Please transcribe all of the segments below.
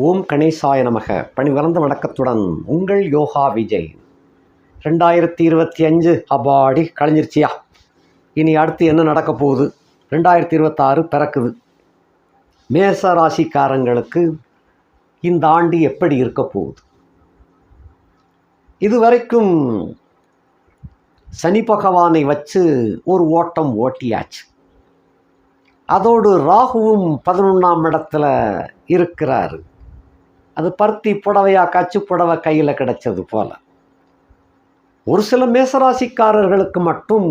ஓம் கணேசாய நமக. பணிவளர்ந்த வணக்கத்துடன் உங்கள் யோகா விஜய். 2025 அபாடி கழிஞ்சிருச்சியா. இனி அடுத்து என்ன நடக்க போகுது? 2026 பிறக்குது. மேச ராசிக்காரங்களுக்கு இந்த ஆண்டு எப்படி இருக்க போகுது? இதுவரைக்கும் சனி பகவானை வச்சு ஒரு ஓட்டம் ஓட்டியாச்சு. அதோடு ராகுவும் 11ஆம் இடத்துல இருக்கிறாரு. அது பருத்தி புடவையா கச்சு புடவை கையில் கிடைச்சது போல. ஒரு சில மேசராசிக்காரர்களுக்கு மட்டும்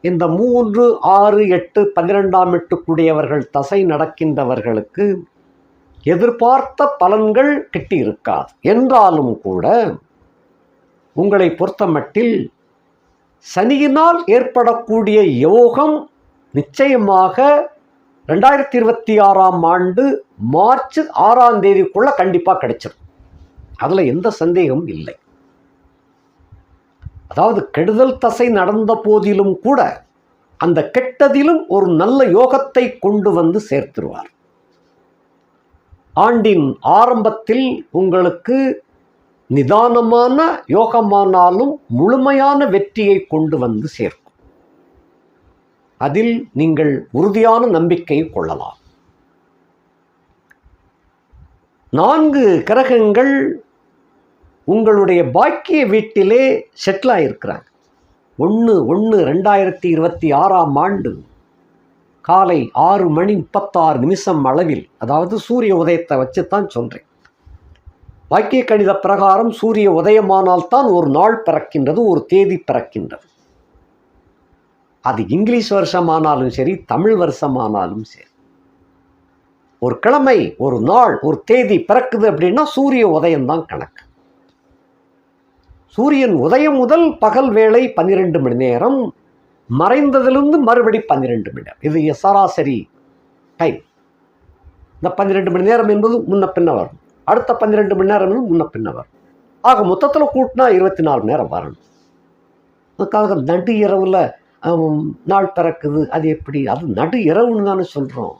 இந்த 3, 6, 8, 12ஆம் எட்டுக்குடையவர்கள் தசை நடக்கின்றவர்களுக்கு எதிர்பார்த்த பலன்கள் கிட்டியிருக்காது. என்றாலும் கூட உங்களை பொறுத்தமட்டில் சனியினால் ஏற்படக்கூடிய யோகம் நிச்சயமாக 2026ஆம் ஆண்டு மார்ச் 6ஆம் தேதிக்குள்ள கண்டிப்பாக கிடைச்சிடும். அதில் எந்த சந்தேகமும் இல்லை. அதாவது கெடுதல் தசை நடந்த போதிலும் கூட அந்த கெட்டதிலும் ஒரு நல்ல யோகத்தை கொண்டு வந்து சேர்த்துருவார். ஆண்டின் ஆரம்பத்தில் உங்களுக்கு நிதானமான யோகமானாலும் முழுமையான வெற்றியை கொண்டு வந்து சேர்க்கும். அதில் நீங்கள் உறுதியான நம்பிக்கை கொள்ளலாம். 4 கிரகங்கள் உங்களுடைய பாக்கிய வீட்டிலே செட்டில் ஆகியிருக்கிறாங்க. 1/1/2026ஆம் ஆண்டு காலை 6:36 அளவில், அதாவது சூரிய உதயத்தை வச்சுத்தான் சொல்கிறேன். வாக்கிய கணித பிரகாரம் சூரிய உதயமானால்தான் ஒரு நாள் பிறக்கின்றது, ஒரு தேதி பிறக்கின்றது. அது இங்கிலீஷ் வருஷமானாலும் சரி, தமிழ் வருஷமானாலும் சரி, ஒரு கிழமை, ஒரு நாள், ஒரு தேதி பிறக்குது அப்படின்னா சூரிய உதயம்தான் கணக்கு. சூரியன் உதயம் முதல் பகல் வேளை 12 மணி நேரம், மறைந்ததிலிருந்து மறுபடி 12 மணி நேரம். இது சராசரி டைம். இந்த 12 மணி நேரம் என்பது முன்ன பின்ன வரும், அடுத்த 12 மணி நேரம் என்பது முன்ன பின்ன வரும். ஆக மொத்தத்தில் கூட்டினா 24 மணி நேரம் வரணும். அதுக்காக நடு இரவில் நாள் பிறக்குது, அது எப்படி? அது நடு இரவுன்னு தானே சொல்கிறோம்.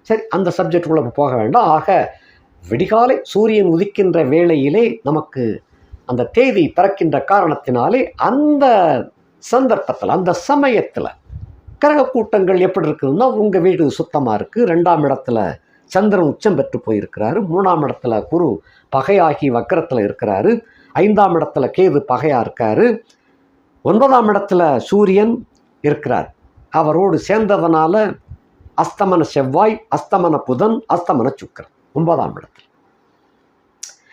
சரி, அந்த சப்ஜெக்டுக்குள்ளே போக வேண்டாம். ஆக விடிகாலை சூரியன் உதிக்கின்ற வேளையிலே நமக்கு அந்த தேதி பிறக்கின்ற காரணத்தினாலே அந்த சந்தர்ப்பத்தில், அந்த சமயத்தில் கிரக கூட்டங்கள் எப்படி இருக்குதுன்னா, உங்கள் வீடு சுத்தமாக இருக்குது, 2ஆம் இடத்துல சந்திரன் உச்சம் பெற்று போயிருக்கிறாரு, 3ஆம் இடத்துல குரு பகையாகி வக்கரத்தில் இருக்கிறாரு, 5ஆம் இடத்துல கேது பகையாக இருக்காரு, 9ஆம் இடத்துல சூரியன் இருக்கிறார். அவரோடு சேர்ந்ததனால அஸ்தமன செவ்வாய், அஸ்தமன புதன், அஸ்தமன சுக்கிரன் 9ஆம் இடத்துல.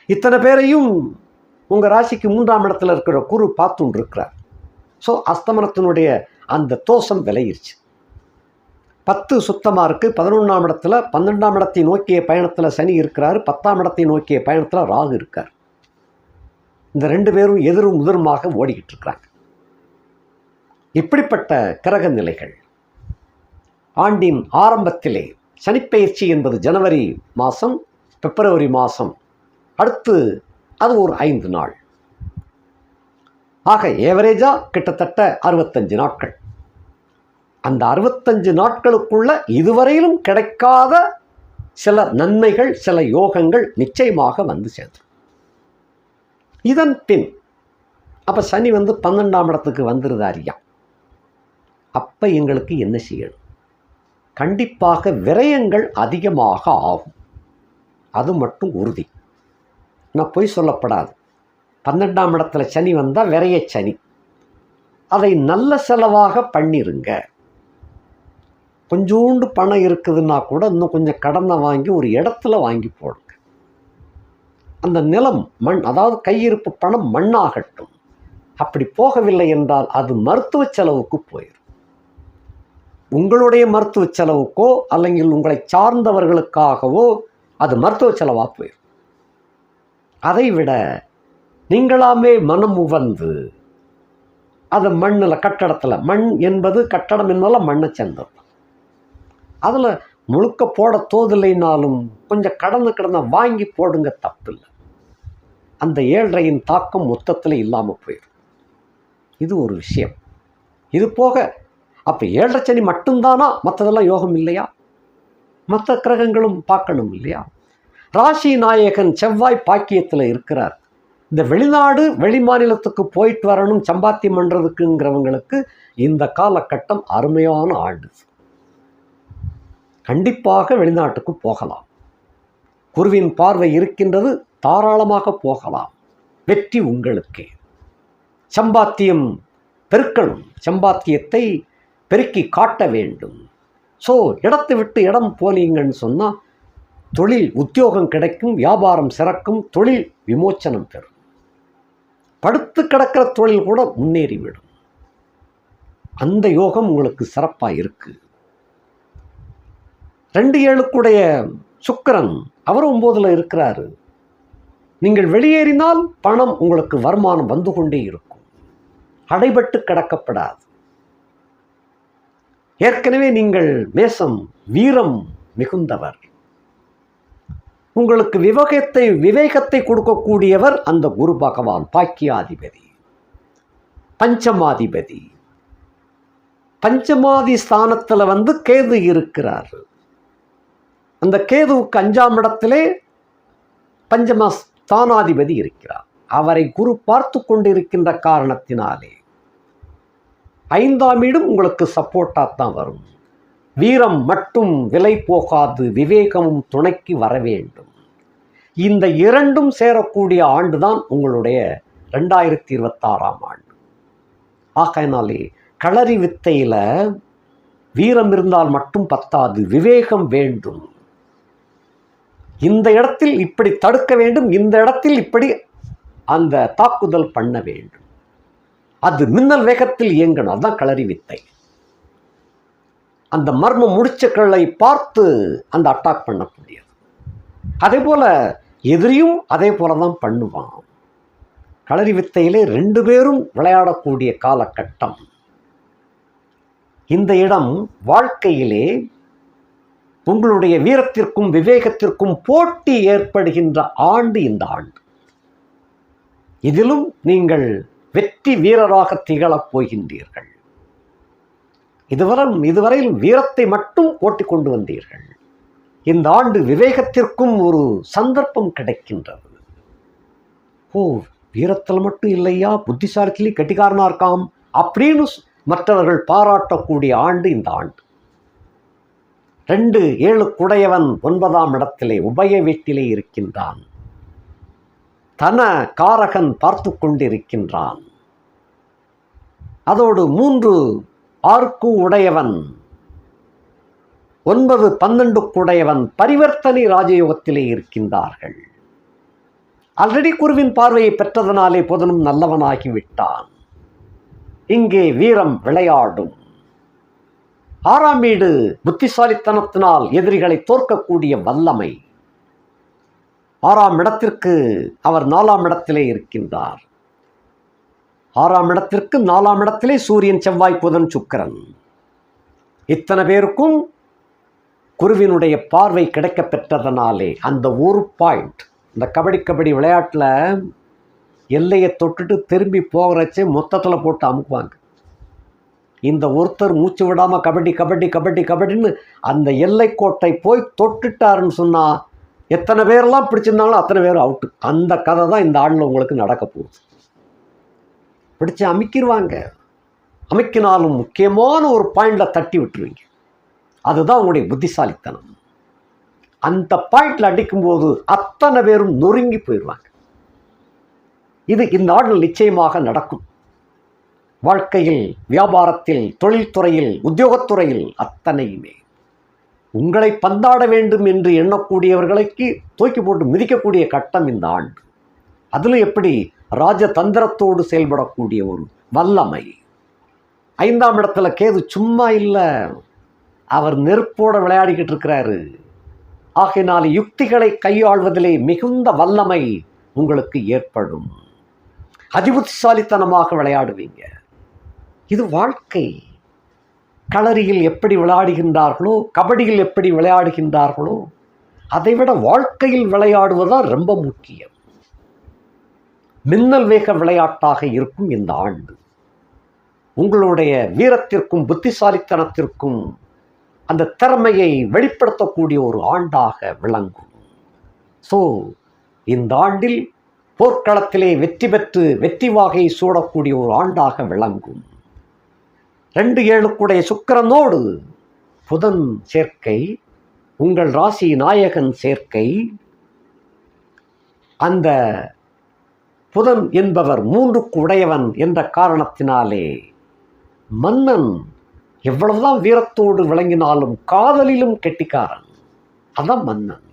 இத்தனை பேரையும் உங்கள் ராசிக்கு 3ஆம் இடத்துல இருக்கிற குரு பார்த்துன்னு இருக்கிறார். ஸோ அஸ்தமனத்தினுடைய அந்த தோஷம் விளையிருச்சு. 10 சுத்தமாக இருக்குது. 11ஆம் இடத்துல 12ஆம் இடத்தை நோக்கிய பயணத்தில் சனி இருக்கிறார், 10ஆம் இடத்தை நோக்கிய பயணத்தில் ராகு இருக்கார். இந்த 2 பேரும் எதிரும் முதிருமாக ஓடிக்கிட்டு இருக்கிறாங்க. இப்படிப்பட்ட கிரக நிலைகள் ஆண்டின் ஆரம்பத்திலே, சனிப்பெயர்ச்சி என்பது ஜனவரி மாதம், பிப்ரவரி மாதம், அடுத்து அது ஒரு 5 நாள். ஆக ஏவரேஜாக கிட்டத்தட்ட 65 நாட்கள். அந்த 65 நாட்களுக்குள்ள இதுவரையிலும் கிடைக்காத சில நன்மைகள், சில யோகங்கள் நிச்சயமாக வந்து சேர்ந்து. இதன் பின் அப்போ சனி 12ஆம் இடத்துக்கு வந்துருதாரியா. அப்போ எங்களுக்கு என்ன செய்யணும்? கண்டிப்பாக விரயங்கள் அதிகமாக ஆகும். அது மட்டும் உறுதி. நான் பொய் சொல்லப்படாது. 12ஆம் இடத்துல சனி வந்தால் விரைய சனி. அதை நல்ல செலவாக பண்ணிருங்க. கொஞ்சோண்டு பணம் இருக்குதுன்னா கூட இன்னும் கொஞ்சம் கடனை வாங்கி ஒரு இடத்துல வாங்கி போடுங்க. அந்த நிலம் மண், அதாவது கையிருப்பு பணம் மண்ணாகட்டும். அப்படி போகவில்லை என்றால் அது மருத்துவ செலவுக்கு போயிடும். உங்களுடைய மருத்துவ செலவுக்கோ அல்லங்கில் உங்களை சார்ந்தவர்களுக்காகவோ அது மருத்துவ செலவாக போயிடும். அதைவிட நீங்களாமே மனம் உவந்து அது மண்ணில், கட்டடத்தில், மண் என்பது கட்டடம் என்பதால் மண்ணை சேர்ந்தது, அதில் முழுக்க போட தோதில்லைனாலும் கொஞ்சம் கடனை வாங்கி போடுங்க, தப்பில்லை. அந்த ஏழ்றையின் தாக்கம் மொத்தத்தில் இல்லாமல் போயிடும். இது ஒரு விஷயம். இது போக அப்போ 7.5 சனி மட்டும்தானா? மற்றதெல்லாம் யோகம் இல்லையா? மற்ற கிரகங்களும் பார்க்கணும் இல்லையா? ராசி நாயகன் செவ்வாய் பாக்கியத்தில் இருக்கிறார். இந்த வெளிநாடு வெளி மாநிலத்துக்கு போயிட்டு வரணும் சம்பாத்தியம் பண்ணுறதுக்குங்கிறவங்களுக்கு இந்த காலகட்டம் அருமையான ஆண்டு. கண்டிப்பாக வெளிநாட்டுக்கு போகலாம். குருவின் பார்வை இருக்கின்றது, தாராளமாக போகலாம். வெற்றி உங்களுக்கே. சம்பாத்தியம் பெருக்கணும், சம்பாத்தியத்தை பெருக்கி காட்ட வேண்டும். ஸோ இடத்தை விட்டு இடம் போனீங்கன்னு சொன்னால் தொழில் உத்தியோகம் கிடைக்கும், வியாபாரம் சிறக்கும், தொழில் விமோச்சனம் பெறும். படுத்து கிடக்கிற தொழில் கூட முன்னேறிவிடும். அந்த யோகம் உங்களுக்கு சிறப்பாக இருக்கு. 2-7 சுக்கிரன் அவர் 9 இருக்கிறாரு. நீங்கள் வெளியேறினால் பணம் உங்களுக்கு வருமானம் வந்து கொண்டே இருக்கும், அடைபட்டு கிடக்கப்படாது. ஏற்கனவே நீங்கள் மேசம் வீரம் மிகுந்தவர். உங்களுக்கு விவேகத்தை கொடுக்கக்கூடியவர் அந்த குரு பகவான், பாக்கியாதிபதி, பஞ்சமாதிபதி. பஞ்சமாதி ஸ்தானத்தில் கேது இருக்கிறார். அந்த கேதுவுக்கு 5ஆம் இடத்திலே பஞ்சம ஸ்தானாதிபதி இருக்கிறார். அவரை குரு பார்த்து கொண்டிருக்கின்ற காரணத்தினாலே 5ஆம் இடம் உங்களுக்கு சப்போர்ட்டாக தான் வரும். வீரம் மட்டும் விலை போகாது, விவேகமும் துணைக்கு வர வேண்டும். இந்த 2ம் சேரக்கூடிய ஆண்டு தான் உங்களுடைய 2026ஆம் ஆண்டு. ஆகையினாலே களரி வித்தையில் வீரம் இருந்தால் மட்டும் பத்தாது, விவேகம் வேண்டும். இந்த இடத்தில் இப்படி தடுக்க வேண்டும், இந்த இடத்தில் இப்படி அந்த தாக்குதல் பண்ண வேண்டும். அது மின்னல் வேகத்தில் இயங்கணும். அதுதான் களரி வித்தை. அந்த மர்ம முடிச்சுக்களை பார்த்து அந்த அட்டாக் பண்ணக்கூடியது. அதே போல எதிரியும் அதே போல தான் பண்ணுவான். களரி வித்தையிலே 2 பேரும் விளையாடக்கூடிய காலகட்டம். இந்த இடம் வாழ்க்கையிலே உங்களுடைய வீரத்திற்கும் விவேகத்திற்கும் போட்டி ஏற்படுகின்ற ஆண்டு இந்த ஆண்டு. இதிலும் நீங்கள் வெற்றி வீரராக திகழப் போகின்றீர்கள். இதுவரையில் வீரத்தை மட்டும் ஓட்டி கொண்டு வந்தீர்கள். இந்த ஆண்டு விவேகத்திற்கும் ஒரு சந்தர்ப்பம் கிடைக்கின்றது. வீரத்தில் மட்டும் இல்லையா, புத்திசாலித்திலே கெட்டிக்காரனா இருக்காம் அப்படின்னு மற்றவர்கள் பாராட்டக்கூடிய ஆண்டு இந்த ஆண்டு. 2-7 குடையவன் 9ஆம் இடத்திலே உபய வீட்டிலே இருக்கின்றான். தன காரகன் பார்த்து கொண்டிருக்கின்றான். அதோடு 3-6 உடையவன் 9-12 உடையவன் பரிவர்த்தனை ராஜயோகத்திலே இருக்கின்றார்கள். ஆல்ரெடி குருவின் பார்வையை பெற்றதனாலே பொதுனும் நல்லவனாகிவிட்டான். இங்கே வீரம் விளையாடும். 6ஆம் வீடு புத்திசாலித்தனத்தினால் எதிரிகளை தோற்கக்கூடிய வல்லமை. 6ஆம் இடத்திற்கு அவர் 4ஆம் இடத்திலே இருக்கின்றார். 6ஆம் இடத்திற்கு 4ஆம் இடத்திலே சூரியன், செவ்வாய், புதன், சுக்கிரன். இத்தனை பேருக்கும் குருவினுடைய பார்வை கிடைக்க பெற்றதனாலே அந்த ஒரு பாயிண்ட், இந்த கபடி விளையாட்டில் எல்லையை தொட்டுட்டு திரும்பி போகிறச்சே மொத்தத்தில் போட்டு அமுக்குவாங்க. இந்த ஒருத்தர் மூச்சு விடாமல் கபடின்னு அந்த எல்லைக்கோட்டை போய் தொட்டுட்டாருன்னு சொன்னால் எத்தனை பேரெல்லாம் பிடிச்சிருந்தாங்களோ அத்தனை பேர் அவுட்டு. அந்த கதை தான் இந்த ஆண்டில் உங்களுக்கு நடக்க போகுது. பிடிச்சி அமைக்கிடுவாங்க. அமைக்கினாலும் முக்கியமான ஒரு பாயிண்டில் தட்டி விட்டுருவீங்க. அதுதான் உங்களுடைய புத்திசாலித்தனம். அந்த பாயிண்டில் அடிக்கும்போது அத்தனை பேரும் நொறுங்கி போயிடுவாங்க. இது இந்த ஆண்டில் நிச்சயமாக நடக்கும். வாழ்க்கையில், வியாபாரத்தில், தொழில்துறையில், உத்தியோகத்துறையில் அத்தனையுமே உங்களை பந்தாட வேண்டும் என்று எண்ணக்கூடியவர்களுக்கு தூக்கி போட்டு மிதிக்கக்கூடிய கட்டம் இந்த ஆண்டு. அதில் எப்படி ராஜதந்திரத்தோடு செயல்படக்கூடிய ஒரு வல்லமை. 5ஆம் இடத்துல கேது சும்மா இல்லை, அவர் நெருப்போடு விளையாடிக்கிட்டு இருக்கிறாரு. ஆகையினால் யுக்திகளை கையாள்வதிலே மிகுந்த வல்லமை உங்களுக்கு ஏற்படும். அதிபுத்திசாலித்தனமாக விளையாடுவீங்க. இது வாழ்க்கை. களரியில் எப்படி விளையாடுகின்றார்களோ, கபடியில் எப்படி விளையாடுகின்றார்களோ, அதைவிட வாழ்க்கையில் விளையாடுவதுதான் ரொம்ப முக்கியம். மின்னல் வேக விளையாட்டாக இருக்கும் இந்த ஆண்டு. உங்களுடைய வீரத்திற்கும் புத்திசாலித்தனத்திற்கும் அந்த திறமையை வெளிப்படுத்தக்கூடிய ஒரு ஆண்டாக விளங்கும். ஸோ இந்த ஆண்டில் போர்க்களத்திலே வெற்றி பெற்று வெற்றி வாகை சூடக்கூடிய ஒரு ஆண்டாக விளங்கும். 2-7 சுக்கிரனோடு புதன் சேர்க்கை, உங்கள் ராசி நாயகன் சேர்க்கை. அந்த புதன் என்பவர் 3க்கு உடையவன் என்ற காரணத்தினாலே மன்னன் எவ்வளவுதான் வீரத்தோடு விளங்கினாலும் காதலிலும் கெட்டிக்காரன். அதான் மன்னன்.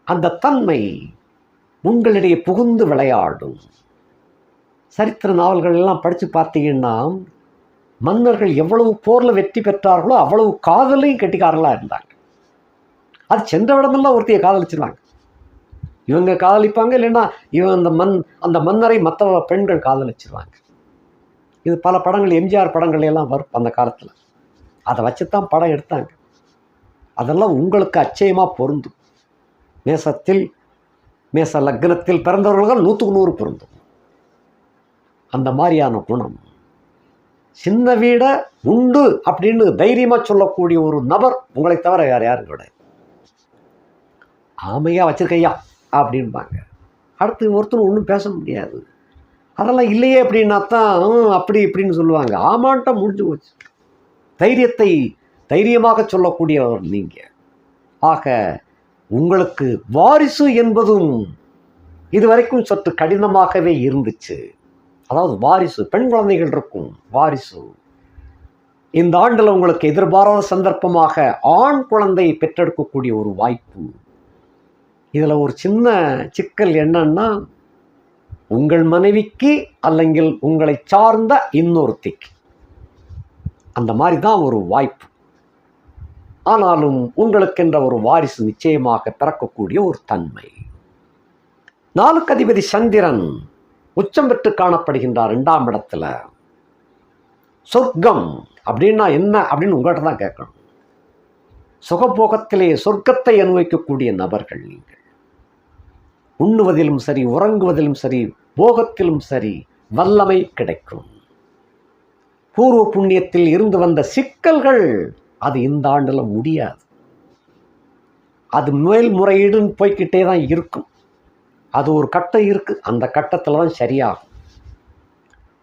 அந்த தன்மை உங்களிடையே புகுந்து விளையாடும். சரித்திர நாவல்கள் எல்லாம் படித்து பார்த்தீங்கன்னா மன்னர்கள் எவ்வளவு போரில் வெற்றி பெற்றார்களோ அவ்வளவு காதலையும் கெட்டிக்காரர்களாக இருந்தாங்க. அது சென்ற இடமெல்லாம் ஒருத்தையை காதலிச்சிருவாங்க. இவங்க காதலிப்பாங்க, இல்லைன்னா இவன் அந்த மன்னரை மற்ற பெண்கள் காதலிச்சிருவாங்க. இது பல படங்கள், எம்ஜிஆர் படங்கள் எல்லாம் வரும் அந்த காலத்தில். அதை வச்சு தான் படம் எடுத்தாங்க. அதெல்லாம் உங்களுக்கு அச்சயமாக பொருந்தும். மேச லக்னத்தில் பிறந்தவர்கள் 100க்கு 100 பொருந்தும். அந்த மாதிரியான குணம். சின்ன வீட உண்டு அப்படின்னு தைரியமாக சொல்லக்கூடிய ஒரு நபர் உங்களை தவிர வேறு யாரும் கிடையாது. ஆமையா வச்சிருக்கையா அப்படின்பாங்க. அடுத்து ஒருத்தர் ஒன்றும் பேச முடியாது. அதெல்லாம் இல்லையே அப்படின்னா தான் அப்படி இப்படின்னு சொல்லுவாங்க. ஆமான்ட்டா முடிஞ்சு போச்சு. தைரியத்தை தைரியமாக சொல்லக்கூடியவர் நீங்கள். ஆக உங்களுக்கு வாரிசு என்பதும் இதுவரைக்கும் சற்று கடினமாகவே இருந்துச்சு. அதாவது வாரிசு, பெண் குழந்தைகள் இருக்கும் வாரிசு. இந்த ஆண்டில் உங்களுக்கு எதிர்பாராத சந்தர்ப்பமாக ஆண் குழந்தை பெற்றெடுக்கக்கூடிய ஒரு வாய்ப்பு. இதில் ஒரு சின்ன சிக்கல் என்னன்னா, உங்கள் மனைவிக்கு அல்லங்கில் உங்களை சார்ந்த இன்னொருத்திக்கு அந்த மாதிரி தான் ஒரு வாய்ப்பு. ஆனாலும் உங்களுக்கென்ற ஒரு வாரிசு நிச்சயமாக பிறக்கக்கூடிய ஒரு தன்மை. 4க்கு அதிபதி சந்திரன் உச்சம் பெற்று காணப்படுகின்றார் 2ஆம் இடத்துல. சொர்க்கம் அப்படின்னா என்ன அப்படின்னு உங்கள்கிட்ட தான் கேட்கணும். சுகபோகத்திலே சொர்க்கத்தை அனுபவிக்கக்கூடிய நபர்கள் நீங்கள். உண்ணுவதிலும் சரி, உறங்குவதிலும் சரி, போகத்திலும் சரி வல்லமை கிடைக்கும். பூர்வ புண்ணியத்தில் இருந்து வந்த சிக்கல்கள் அது இந்த ஆண்டில் முடியாது. அது மேல்முறையீடுன்னு போய்கிட்டே தான் இருக்கும். அது ஒரு கட்டம் இருக்குது, அந்த கட்டத்தில் தான் சரியாகும்.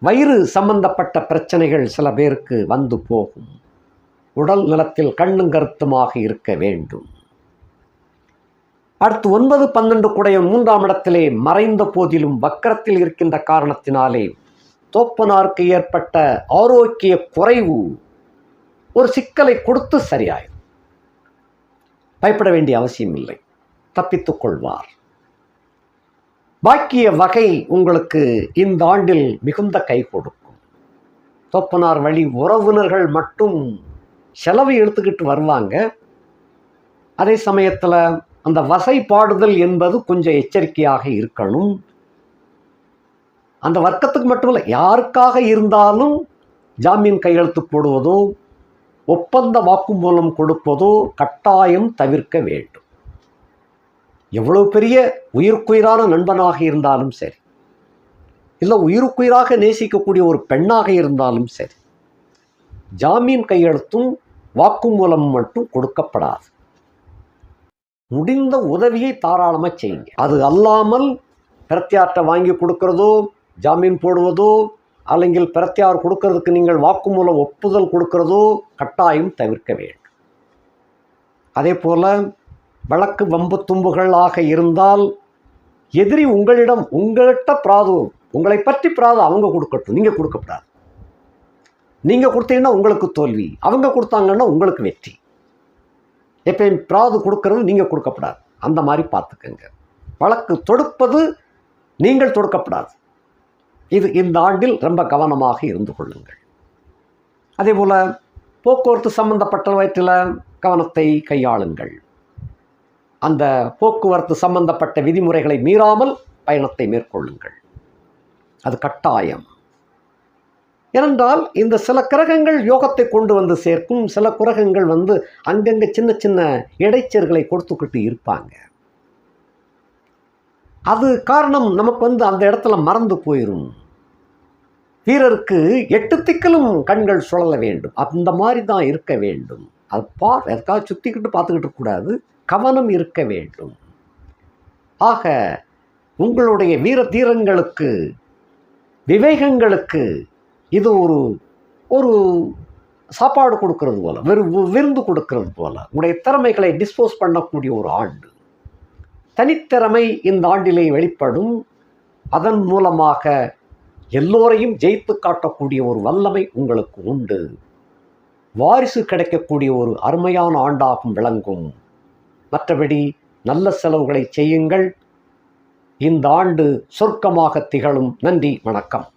வயிறு சம்பந்தப்பட்ட பிரச்சனைகள் சில பேருக்கு வந்து போகும். உடல் நலத்தில் கண்ணும் கருத்துமாக இருக்க வேண்டும். அடுத்து 9, 12 3ஆம் இடத்திலே மறைந்த போதிலும் வக்கரத்தில் இருக்கின்ற காரணத்தினாலே தோப்பனாருக்கு ஏற்பட்ட ஆரோக்கிய குறைவு ஒரு சிக்கலை கொடுத்து சரியாயிடும். பயப்பட வேண்டிய அவசியம் இல்லை, தப்பித்துக் கொள்வார். பாக்கிய வகை உங்களுக்கு இந்த ஆண்டில் மிகுந்த கை கொடுக்கும். தோப்பனார் வழி உறவினர்கள் மட்டும் செலவை எடுத்துக்கிட்டு வருவாங்க. அதே சமயத்தில் அந்த வசைப்பாடுதல் என்பது கொஞ்சம் எச்சரிக்கையாக இருக்கணும். அந்த வர்க்கத்துக்கு மட்டுமல்ல, யாருக்காக இருந்தாலும் ஜாமீன் கையெழுத்து போடுவதோ ஒப்பந்த வாக்குமூலம் கொடுப்பதோ கட்டாயம் தவிர்க்க வேண்டும். எவ்வளவு பெரிய உயிருக்குயிரான நண்பனாக இருந்தாலும் சரி, இல்லை உயிருக்குயிராக நேசிக்கக்கூடிய ஒரு பெண்ணாக இருந்தாலும் சரி, ஜாமீன் கையெழுத்தும் வாக்குமூலம் மட்டும் கொடுக்கப்படாது. முடிந்த உதவியை தாராளமாக செய்யுங்க. அது அல்லாமல் பிரத்யார்ட்ட வாங்கி கொடுக்கறதோ, ஜாமீன் போடுவதோ, அல்லங்கில் பிரத்யார் கொடுக்கறதுக்கு நீங்கள் வாக்குமூலம் ஒப்புதல் கொடுக்கறதோ கட்டாயம் தவிர்க்க வேண்டும். அதே போல் வழக்கு வம்பு தும்புகளாக இருந்தால் எதிரி உங்கள்கிட்ட பிராது, உங்களை பற்றி பிராது அவங்க கொடுக்கட்டும், நீங்கள் கொடுக்கப்படாது. நீங்கள் கொடுத்தீங்கன்னா உங்களுக்கு தோல்வி, அவங்க கொடுத்தாங்கன்னா உங்களுக்கு வெற்றி. எப்பயும் பிராது கொடுக்கறது நீங்கள் கொடுக்கப்படாது. அந்த மாதிரி பார்த்துக்கங்க. வழக்கு தொடுப்பது நீங்கள் தொடுக்கப்படாது. இது இந்த ஆண்டில் ரொம்ப கவனமாக இருந்து கொள்ளுங்கள். அதே போல் போக்குவரத்து சம்பந்தப்பட்டவற்றில் கவனத்தை கையாளுங்கள். அந்த போக்குவரத்து சம்பந்தப்பட்ட விதிமுறைகளை மீறாமல் பயணத்தை மேற்கொள்ளுங்கள். அது கட்டாயம். ஏனென்றால் இந்த சில கிரகங்கள் யோகத்தை கொண்டு வந்து சேர்க்கும், சில கிரகங்கள் அங்கங்கே சின்ன சின்ன இடைச்சல்களை கொடுத்துக்கிட்டு இருப்பாங்க. அது காரணம் நமக்கு அந்த இடத்துல மறந்து போயிடும். வீரருக்கு 8 திக்கிலும் கண்கள் சுழல வேண்டும். அந்த மாதிரி தான் இருக்க வேண்டும். அது எதுக்காக சுற்றிக்கிட்டு பார்த்துக்கிட்டு இருக்கக்கூடாது, கவனம் இருக்க வேண்டும். ஆக உங்களுடைய வீர தீரங்களுக்கு, விவேகங்களுக்கு இது ஒரு ஒரு சாப்பாடு கொடுக்கறது போல, விருந்து கொடுக்கறது போல, உங்களுடைய திறமைகளை டிஸ்போஸ் பண்ணக்கூடிய ஒரு ஆண்டு. தனித்திறமை இந்த ஆண்டிலே வெளிப்படும். அதன் மூலமாக எல்லோரையும் ஜெயித்து காட்டக்கூடிய ஒரு வல்லமை உங்களுக்கு உண்டு. வாரிசு கிடைக்கக்கூடிய ஒரு அருமையான ஆண்டாகும் விளங்கும். மற்றபடி நல்ல செலவுகளை செய்யுங்கள். இந்த ஆண்டு சொர்க்கமாக திகழும். நன்றி, வணக்கம்.